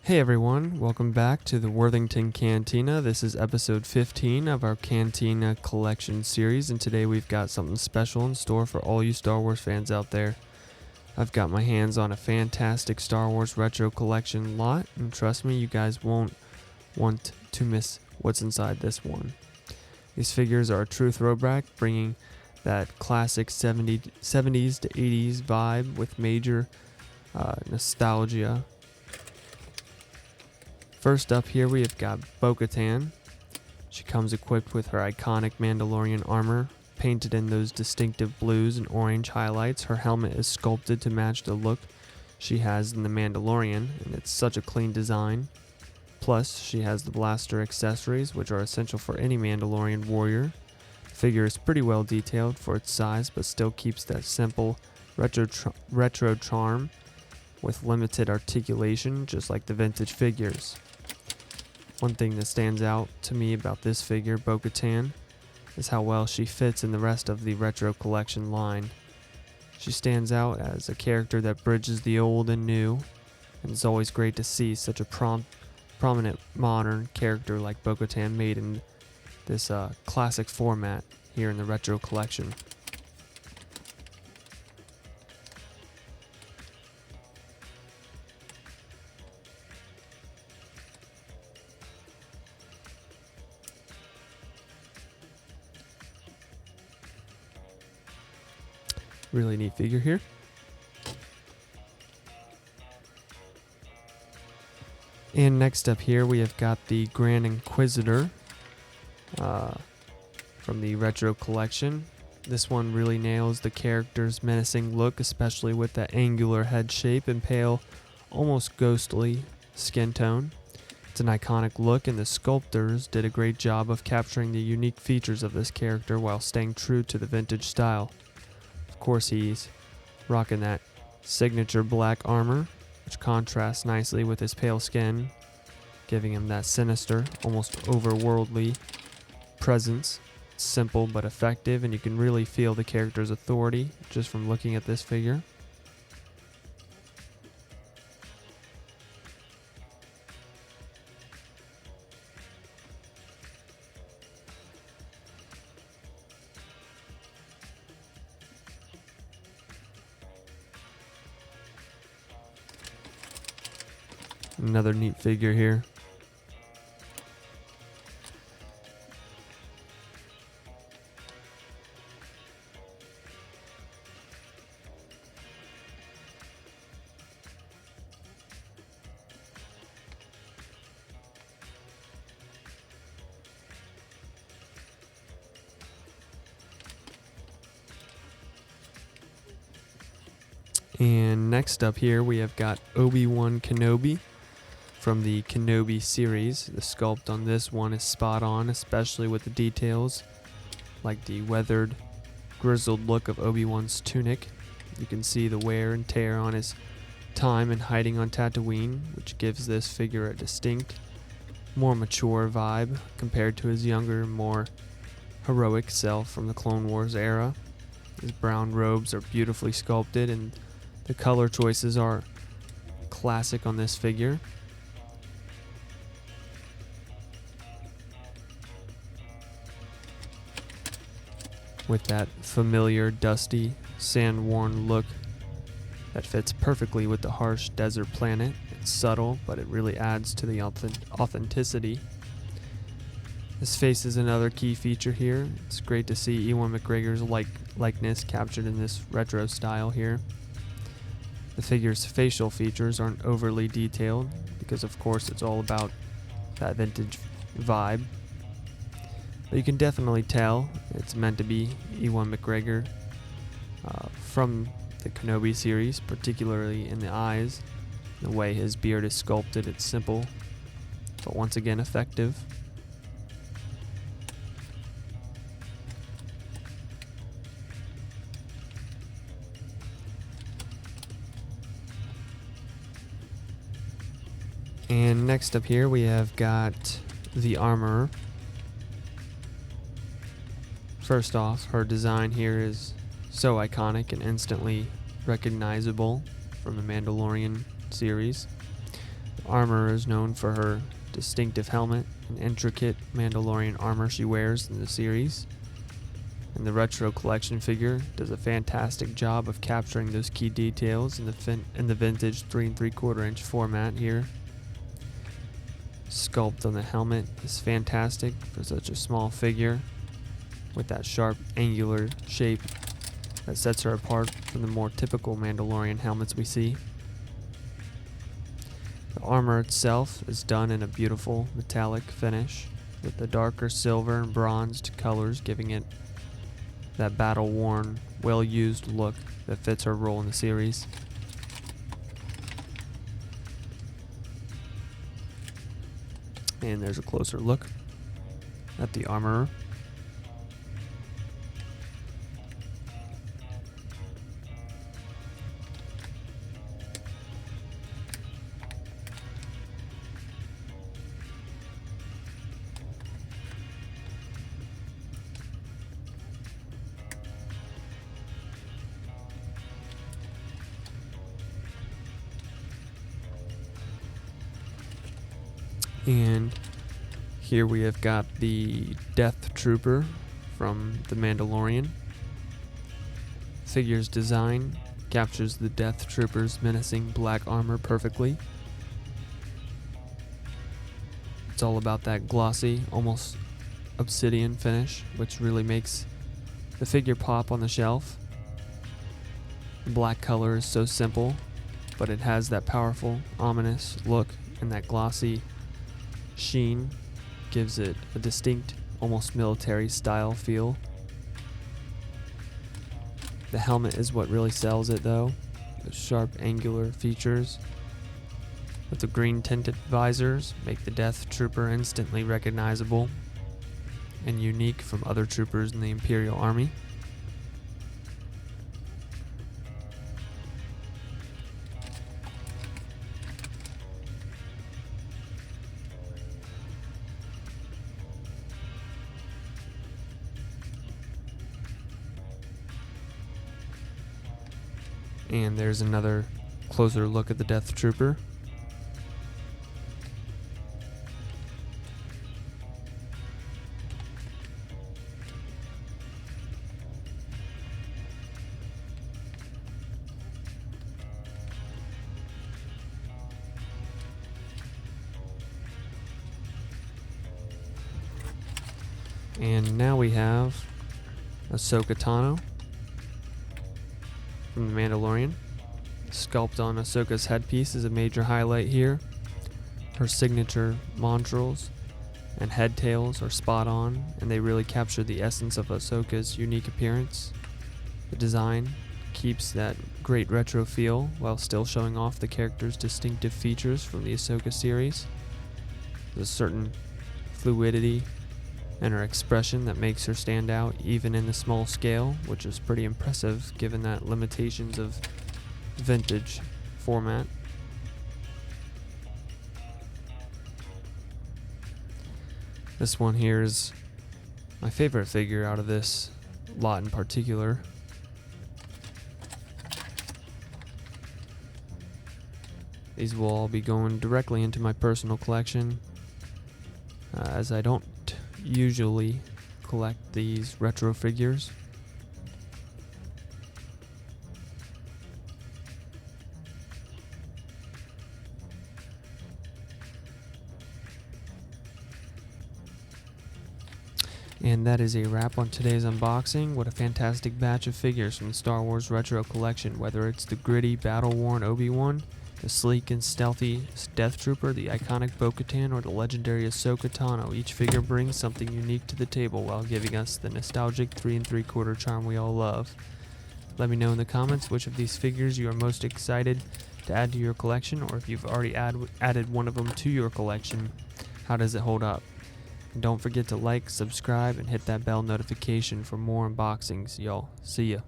Hey everyone, welcome back to the Worthington Cantina. This is episode 15 of our Cantina Collection series, and today we've got something special in store for all you Star Wars fans out there. I've got my hands on a fantastic Star Wars retro collection lot, and trust me, you guys won't want to miss what's inside this one. These figures are a true throwback, bringing that classic 70s to 80s vibe with major nostalgia. First up here we have got Bo-Katan. She comes equipped with her iconic Mandalorian armor, painted in those distinctive blues and orange highlights. Her helmet is sculpted to match the look she has in the Mandalorian, and it's such a clean design. Plus, she has the blaster accessories, which are essential for any Mandalorian warrior. The figure is pretty well detailed for its size, but still keeps that simple retro charm with limited articulation, just like the vintage figures. One thing that stands out to me about this figure, Bo-Katan, is how well she fits in the rest of the retro collection line. She stands out as a character that bridges the old and new, and it's always great to see such a prominent modern character like Bo-Katan made in this classic format here in the retro collection. Really neat figure here. And next up here we have got the Grand Inquisitor from the retro collection. This one really nails the character's menacing look, especially with that angular head shape and pale, almost ghostly skin tone. It's an iconic look, and the sculptors did a great job of capturing the unique features of this character while staying true to the vintage style. Of course, he's rocking that signature black armor, which contrasts nicely with his pale skin, giving him that sinister, almost overworldly presence. It's simple but effective, and you can really feel the character's authority just from looking at this figure. Another neat figure here. And next up here we have got Obi-Wan Kenobi from the Kenobi series. The sculpt on this one is spot on, especially with the details like the weathered, grizzled look of Obi-Wan's tunic. You can see the wear and tear on his time and hiding on Tatooine, which gives this figure a distinct, more mature vibe compared to his younger, more heroic self from the Clone Wars era. His brown robes are beautifully sculpted, and the color choices are classic on this figure. With that familiar, dusty, sand-worn look that fits perfectly with the harsh desert planet. It's subtle, but it really adds to the authenticity. His face is another key feature here. It's great to see Ewan McGregor's likeness captured in this retro style here. The figure's facial features aren't overly detailed because, of course, it's all about that vintage vibe. But you can definitely tell it's meant to be Ewan McGregor from the Kenobi series, particularly in the eyes. The way his beard is sculpted, it's simple, but once again effective. And next up here we have got the Armorer. First off, her design here is so iconic and instantly recognizable from the Mandalorian series. The Armor is known for her distinctive helmet and intricate Mandalorian armor she wears in the series. And the Retro Collection figure does a fantastic job of capturing those key details in the vintage 3 3/4 inch format here. Sculpt on the helmet is fantastic for such a small figure, with that sharp angular shape that sets her apart from the more typical Mandalorian helmets we see. The armor itself is done in a beautiful metallic finish, with the darker silver and bronzed colors giving it that battle-worn, well-used look that fits her role in the series. And there's a closer look at the armorer. And here we have got the Death Trooper from The Mandalorian. Figure's design captures the Death Trooper's menacing black armor perfectly. It's all about that glossy, almost obsidian finish, which really makes the figure pop on the shelf. The black color is so simple, but it has that powerful, ominous look, and that glossy sheen gives it a distinct, almost military style feel. The helmet is what really sells it though. The sharp angular features with the green tinted visors make the Death Trooper instantly recognizable and unique from other troopers in the Imperial Army. And there's another closer look at the Death Trooper. And now we have Ahsoka Tano from The Mandalorian. Sculpt on Ahsoka's headpiece is a major highlight here. Her signature montrals and head tails are spot on, and they really capture the essence of Ahsoka's unique appearance. The design keeps that great retro feel while still showing off the character's distinctive features from the Ahsoka series. There's a certain fluidity and her expression that makes her stand out even in the small scale, which is pretty impressive given that limitations of vintage format. This one here is my favorite figure out of this lot in particular. These will all be going directly into my personal collection, as I don't usually collect these retro figures. And that is a wrap on today's unboxing. What a fantastic batch of figures from the Star Wars Retro Collection, whether it's the gritty, battle-worn Obi-Wan, the sleek and stealthy Death Trooper, the iconic Bo-Katan, or the legendary Ahsoka Tano. Each figure brings something unique to the table while giving us the nostalgic 3 3/4 charm we all love. Let me know in the comments which of these figures you are most excited to add to your collection, or if you've already added one of them to your collection, how does it hold up? And don't forget to like, subscribe, and hit that bell notification for more unboxings, y'all. See ya.